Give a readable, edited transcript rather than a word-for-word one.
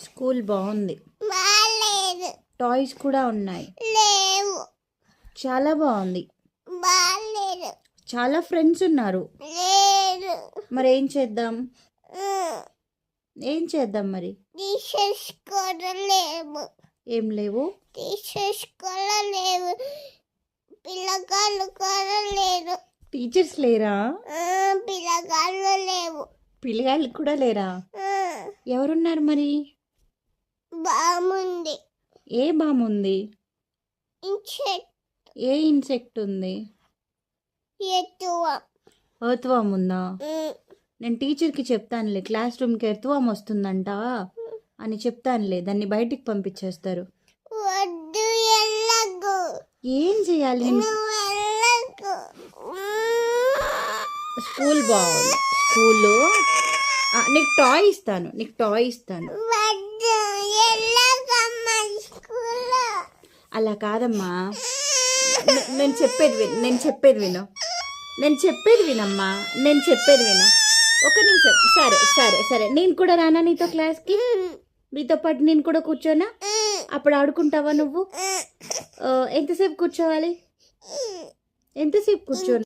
School బాగుంది. బాలేదు. Toys కూడా ఉన్నాయి. లేవు. చాలా బాగుంది. బాలేదు. చాలా ఫ్రెండ్స్ ఉన్నారు. లేదు. మరి ఏం చేద్దాం? ఏం చేద్దాం మరి? టీచర్స్ కూడా లేవు. ఏం లేవు? టీచర్స్ కూడా లేవు. పిల్లగాళ్ళు కూడా లేరు. టీచర్స్ లేరా? పిల్లగాళ్ళు లేవు. పిల్లగాళ్ళు కూడా లేరా? ఎవరున్నారు మరి? బాగుంది. ఏ బాముంది? ఇన్సెక్ట్. ఏ ఇన్సెక్ట్ ఉంది? ఎక్కువ. ఎర్త్వామ్ ఉందా? నేను టీచర్కి చెప్తానులే, క్లాస్ రూమ్కి ఎర్త్వామ్ వస్తుందంట అని చెప్తానులే, దాన్ని బయటికి పంపించేస్తారు. వద్దు, వెళ్ళకు. ఏం చేయాలి? నువ్వు వెళ్ళకు. స్కూల్ బాగుంది. స్కూల్లో నీకు టాయ్ ఇస్తాను, నీకు టాయ్ ఇస్తాను. వద్దు, వెళ్ళకమ్మా స్కూల్లో. అలా కాదమ్మా, నేను చెప్పేది విను, నేను చెప్పేది విను, నేను చెప్పేది వినమ్మా, నేను చెప్పేది విను. ఒక నిమిషం. సరే సరే సరే, నేను కూడా రానా నీతో క్లాస్కి? నీతో పాటు నేను కూడా కూర్చోనా? అప్పుడు ఆడుకుంటావా నువ్వు? ఎంతసేపు కూర్చోవాలి? ఎంతసేపు కూర్చోను?